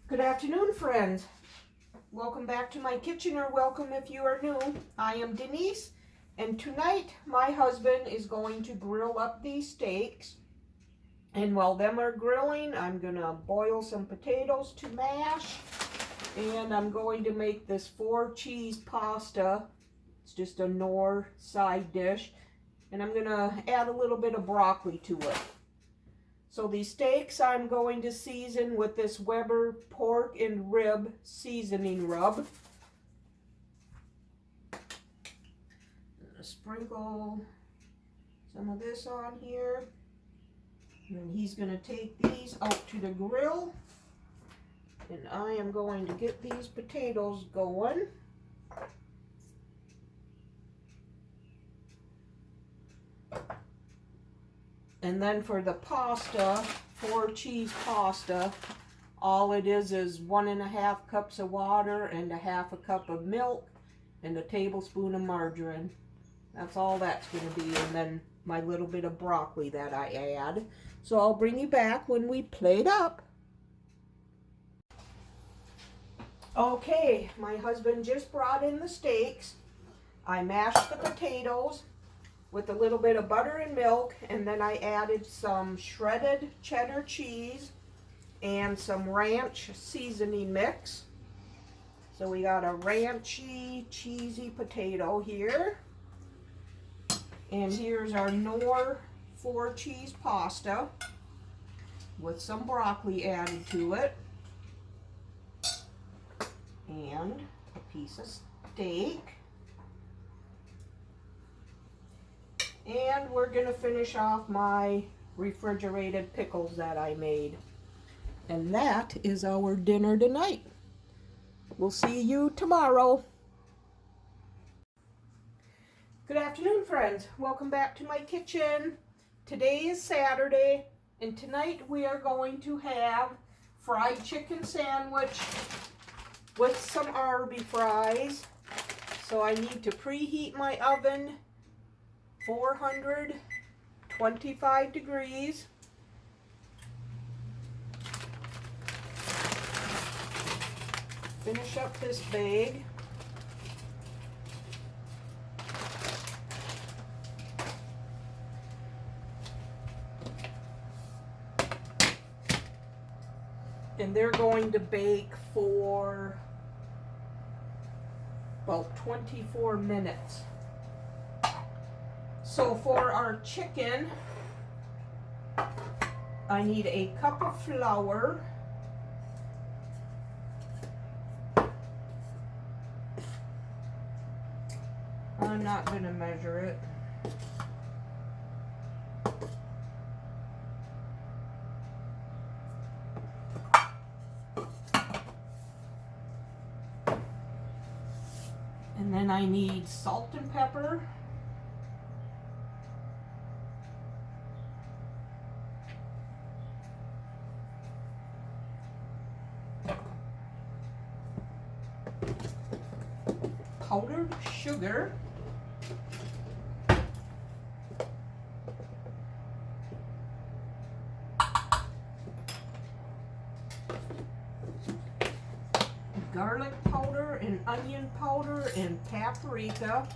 Good afternoon, friends. Welcome back to my kitchen, or welcome if you are new. I am Denise, and tonight my husband is going to grill up these steaks. And while them are grilling, I'm gonna boil some potatoes to mash, and I'm going to make this 4-cheese pasta. It's just a Knorr side dish, and I'm gonna add a little bit of broccoli to it. So these steaks I'm going to season with this Weber pork and rib seasoning rub. I'm gonna sprinkle some of this on here. And then he's gonna take these out to the grill. And I am going to get these potatoes going. And then for the pasta, 4-cheese pasta, all it is 1.5 cups of water and 1/2 cup of milk and a tablespoon of margarine. That's all that's going to be. And then my little bit of broccoli that I add. So I'll bring you back when we plate up. Okay, my husband just brought in the steaks. I mashed the potatoes with a little bit of butter and milk, and then I added some shredded cheddar cheese and some ranch seasoning mix. So we got a ranchy, cheesy potato here. And here's our Knorr 4-cheese pasta with some broccoli added to it. And a piece of steak. And we're going to finish off my refrigerated pickles that I made. And that is our dinner tonight. We'll see you tomorrow. Good afternoon, friends. Welcome back to my kitchen. Today is Saturday, and tonight we are going to have fried chicken sandwich with some Arby fries. So I need to preheat my oven 425 degrees. Finish up this bag. And they're going to bake for about 24 minutes. So for our chicken, I need a cup of flour, I'm not going to measure it. And then I need salt and pepper. Powdered sugar. Garlic powder and onion powder and paprika,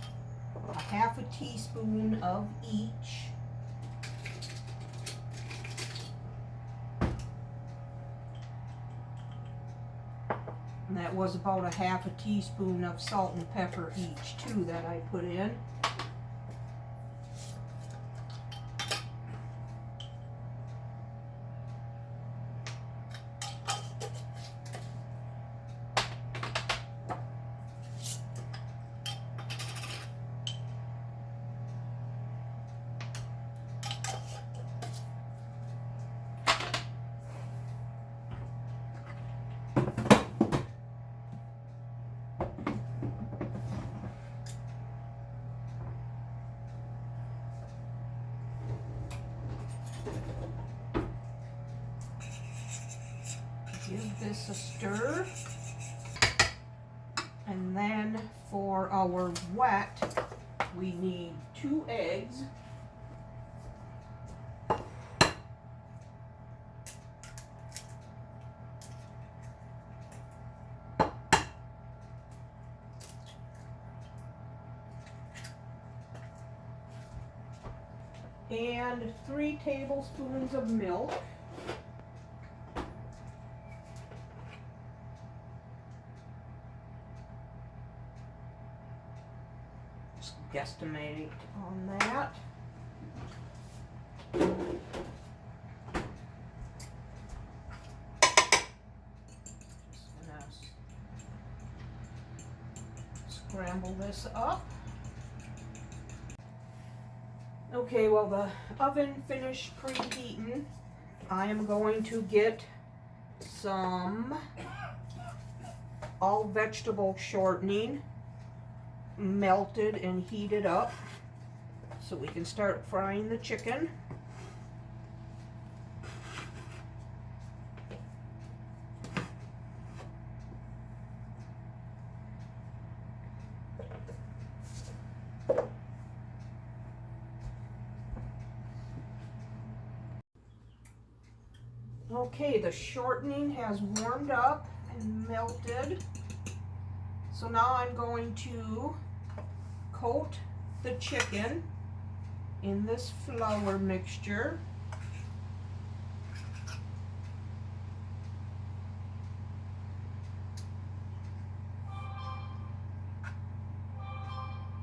1/2 teaspoon of each. And that was about 1/2 teaspoon of salt and pepper each too that I put in. Give this a stir. And then for our wet, we need 2 eggs. and 3 tablespoons of milk. Just guesstimate on that. Scramble this up. Okay, well, the oven finished preheating. I am going to get some all vegetable shortening melted and heated up so we can start frying the chicken. Okay, the shortening has warmed up and melted. So now I'm going to coat the chicken in this flour mixture.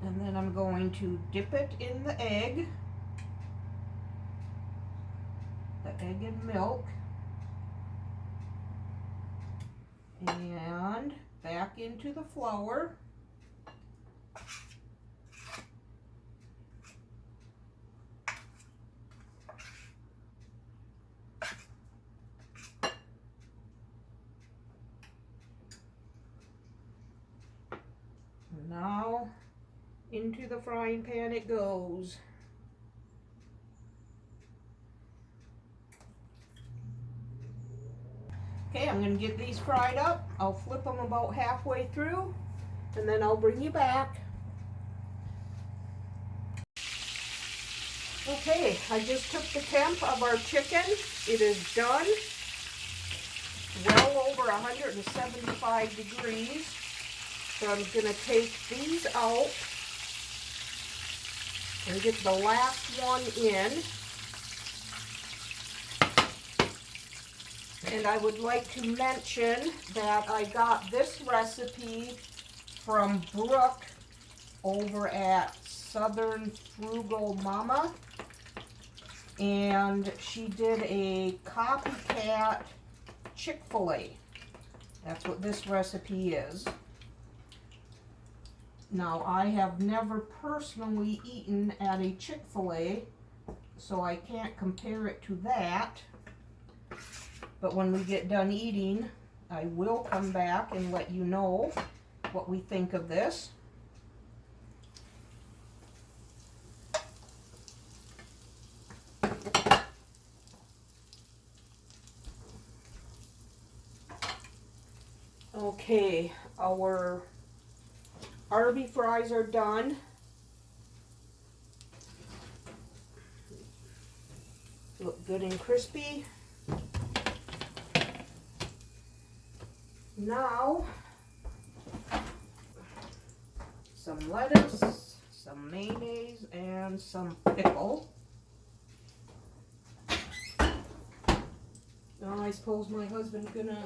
And then I'm going to dip it in the egg and milk. And back into the flour. Now into the frying pan it goes. Okay, I'm going to get these fried up. I'll flip them about halfway through, and then I'll bring you back. Okay, I just took the temp of our chicken. It is done. Well over 175 degrees. So I'm going to take these out and get the last one in. And I would like to mention that I got this recipe from Brooke over at Southern Frugal Mama. And she did a copycat Chick-fil-A. That's what this recipe is. Now, I have never personally eaten at a Chick-fil-A, so I can't compare it to that. But when we get done eating, I will come back and let you know what we think of this. Okay, our Arby fries are done. Look good and crispy. Now, some lettuce, some mayonnaise, and some pickle. Now, I suppose my husband's gonna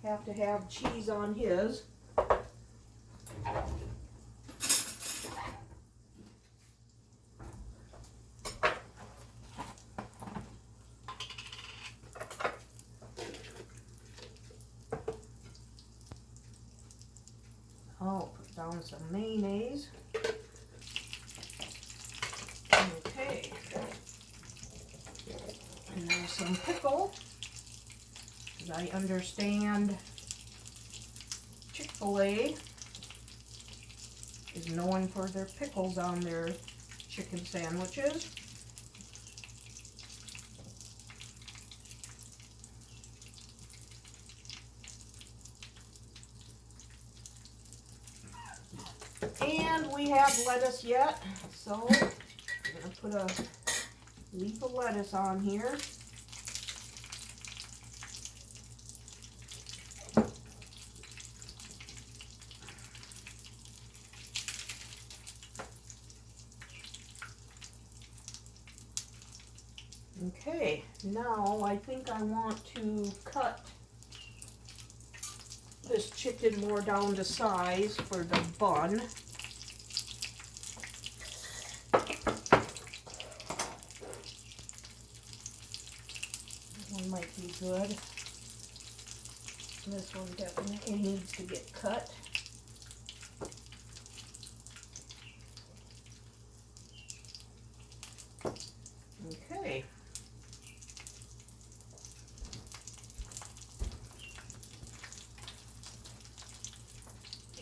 have to have cheese on his. I'll put down some mayonnaise. Okay. And now some pickle. As I understand, Chick-fil-A is known for their pickles on their chicken sandwiches. And we have lettuce yet, so I'm going to put a leaf of lettuce on here. Okay, now I think I want to cut this chicken more down to size for the bun. That one might be good. This one definitely needs to get cut. Okay.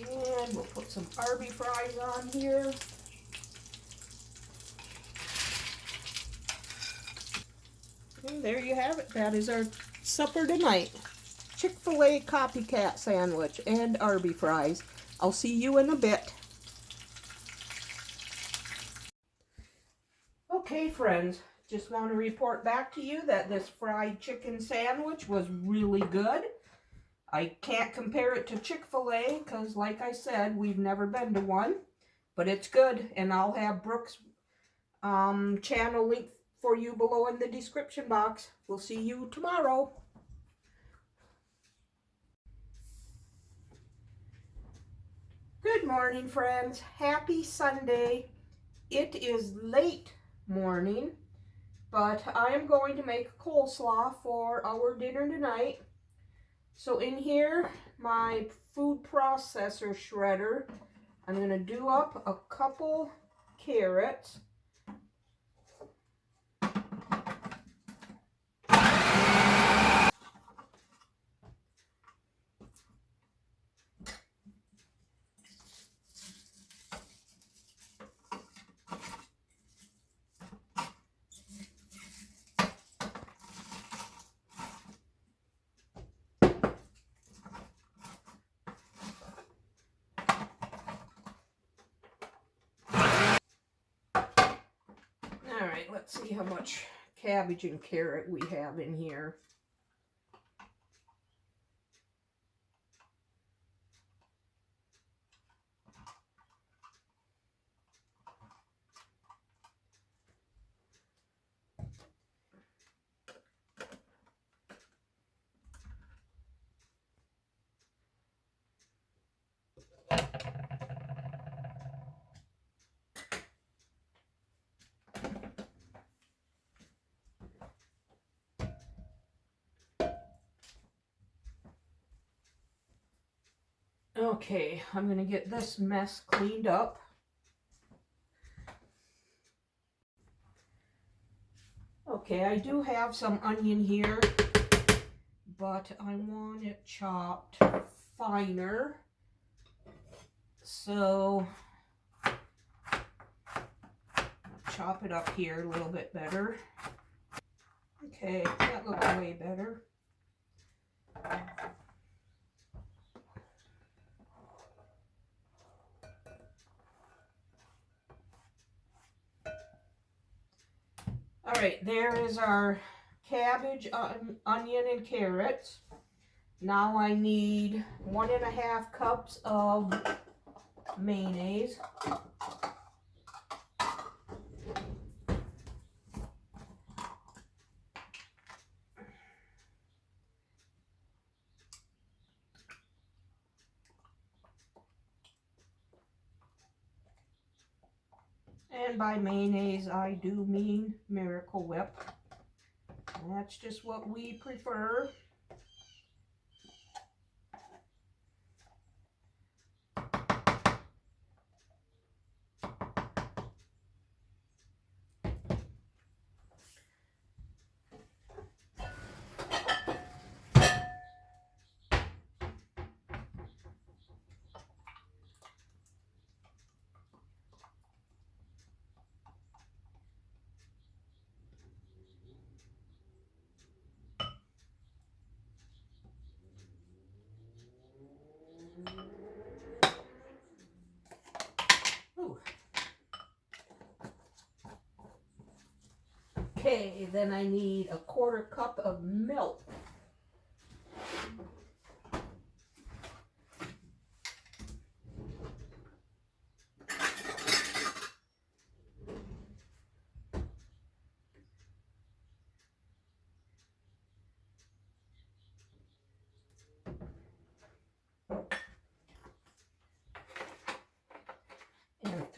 And we'll put some Arby fries on here. And there you have it. That is our supper tonight. Chick-fil-A copycat sandwich and Arby fries. I'll see you in a bit. Okay, friends, just want to report back to you that this fried chicken sandwich was really good. I can't compare it to Chick-fil-A because, like I said, we've never been to one, but it's good, and I'll have Brooke's channel link for you below in the description box. We'll see you tomorrow. Good morning, friends. Happy Sunday. It is late morning, but I am going to make coleslaw for our dinner tonight. So in here, my food processor shredder, I'm going to do up a couple carrots. Alright, let's see how much cabbage and carrot we have in here. Okay, I'm going to get this mess cleaned up. Okay, I do have some onion here, but I want it chopped finer. So, I'll chop it up here a little bit better. Okay, that looks way better. Alright, there is our cabbage, onion, and carrots. Now I need 1.5 cups of mayonnaise. And by mayonnaise, I do mean Miracle Whip. That's just what we prefer. Ooh. Okay, then I need 1/4 cup of milk.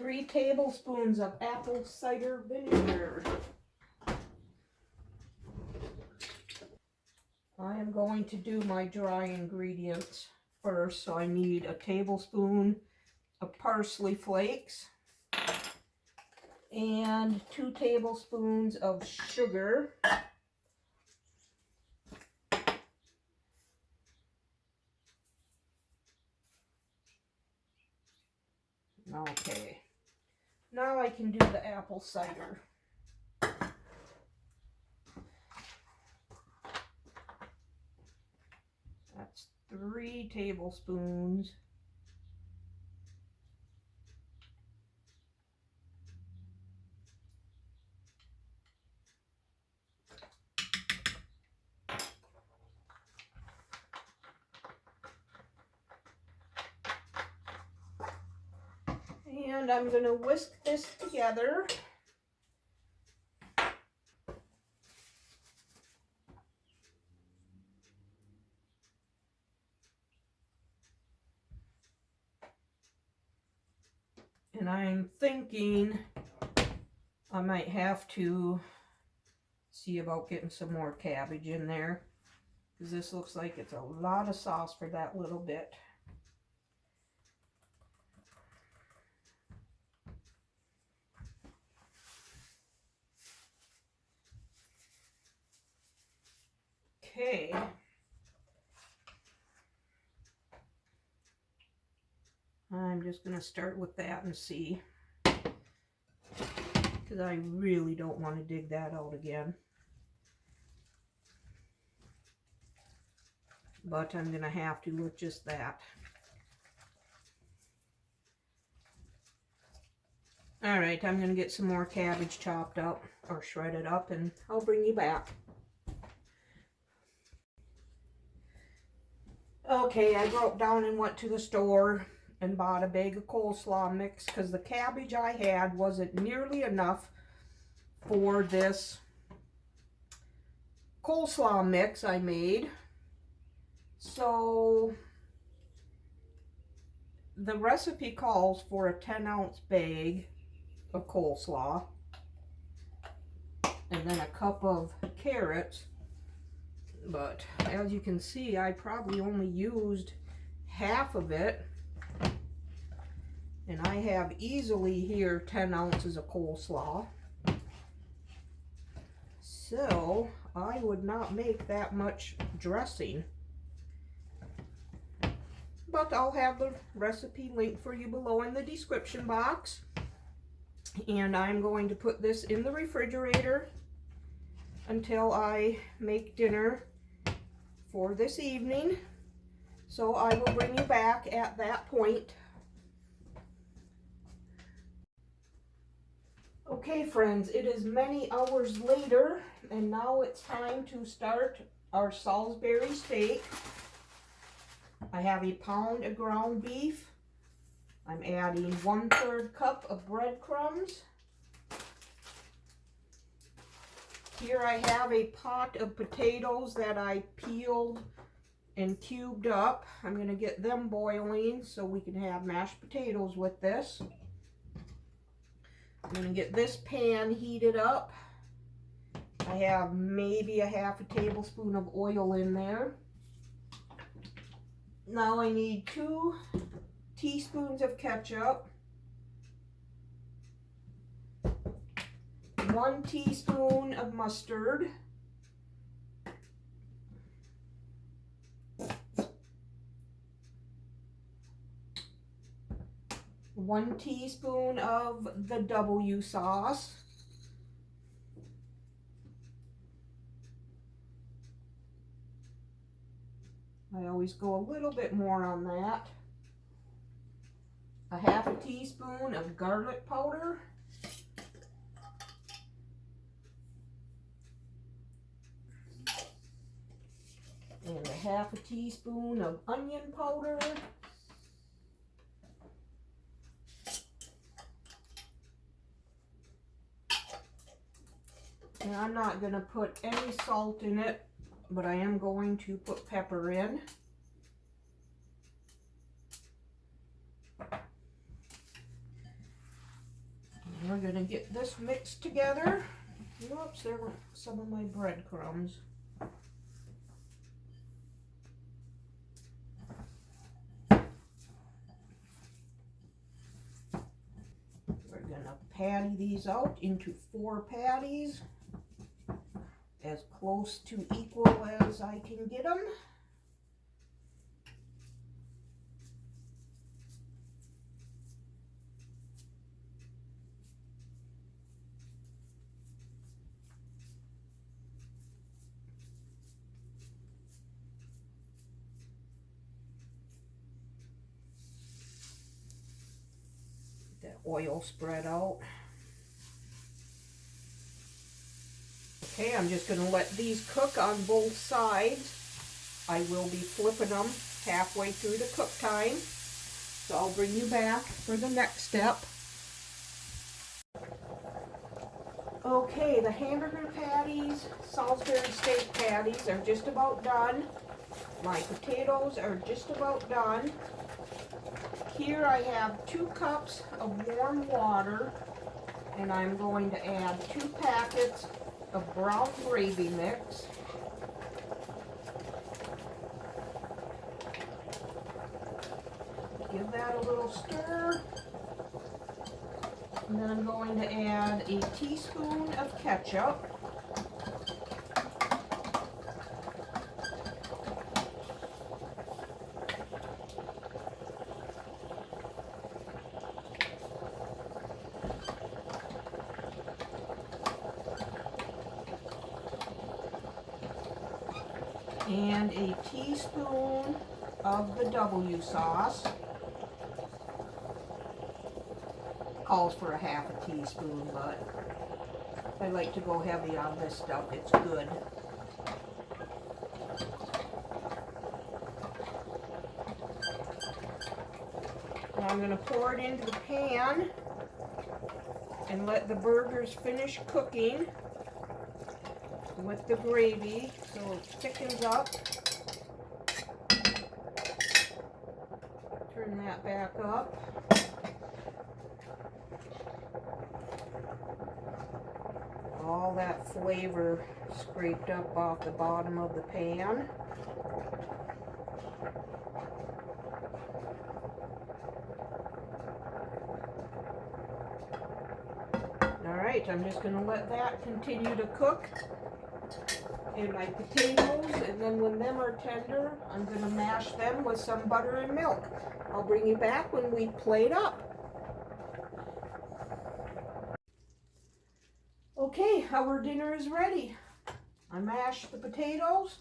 3 tablespoons of apple cider vinegar. I am going to do my dry ingredients first, so I need a tablespoon of parsley flakes and 2 tablespoons of sugar. Okay, now I can do the apple cider. That's 3 tablespoons. And I'm going to whisk this together. And I'm thinking I might have to see about getting some more cabbage in there, because this looks like it's a lot of sauce for that little bit. Okay. I'm just going to start with that and see, because I really don't want to dig that out again. But I'm going to have to with just that. Alright, I'm going to get some more cabbage chopped up or shredded up, and I'll bring you back. Okay, I broke down and went to the store and bought a bag of coleslaw mix, because the cabbage I had wasn't nearly enough for this coleslaw mix I made. So the recipe calls for a 10-ounce bag of coleslaw and then a cup of carrots, but as you can see, I probably only used half of it, and I have easily here 10 ounces of coleslaw, so I would not make that much dressing. But I'll have the recipe link for you below in the description box. And I'm going to put this in the refrigerator until I make dinner for this evening. So I will bring you back at that point. Okay friends, it is many hours later, and now it's time to start our Salisbury steak. I have a pound of ground beef. I'm adding 1/3 cup of breadcrumbs. Here I have a pot of potatoes that I peeled and cubed up. I'm going to get them boiling so we can have mashed potatoes with this. I'm going to get this pan heated up. I have maybe a 1/2 tablespoon of oil in there. Now I need 2 teaspoons of ketchup, 1 teaspoon of mustard, 1 teaspoon of the W sauce, I always go a little bit more on that, a 1/2 teaspoon of garlic powder, and a 1/2 teaspoon of onion powder, and I'm not going to put any salt in it, but I am going to put pepper in. We're going to get this mixed together. Whoops, there were some of my breadcrumbs. We're going to patty these out into 4 patties, as close to equal as I can get them. That oil spread out. Okay, I'm just going to let these cook on both sides. I will be flipping them halfway through the cook time. So I'll bring you back for the next step. Okay, the hamburger patties, Salisbury steak patties are just about done. My potatoes are just about done. Here I have 2 cups of warm water, and I'm going to add 2 packets of brown gravy mix. Give that a little stir. And then I'm going to add a teaspoon of ketchup. And a teaspoon of the W sauce. Calls for a half a teaspoon, but I like to go heavy on this stuff. It's good. Now I'm going to pour it into the pan and let the burgers finish cooking with the gravy so it thickens up. Turn that back up. All that flavor scraped up off the bottom of the pan. Alright, I'm just going to let that continue to cook. And my potatoes, and then when them are tender, I'm going to mash them with some butter and milk. I'll bring you back when we plate up. Okay, our dinner is ready. I mashed the potatoes,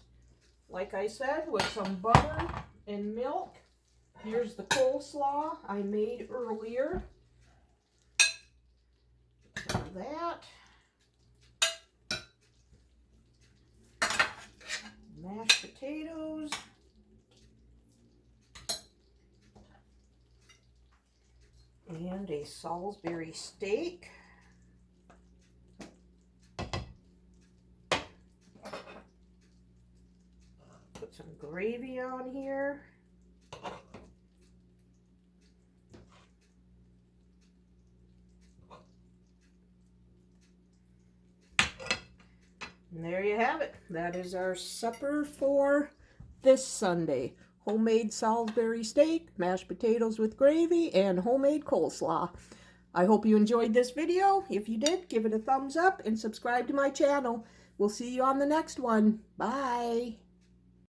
like I said, with some butter and milk. Here's the coleslaw I made earlier. Some of that. Mashed potatoes. And a Salisbury steak. Put some gravy on here. And there you have it. That is our supper for this Sunday. Homemade Salisbury steak, mashed potatoes with gravy, and homemade coleslaw. I hope you enjoyed this video. If you did, give it a thumbs up and subscribe to my channel. We'll see you on the next one. Bye.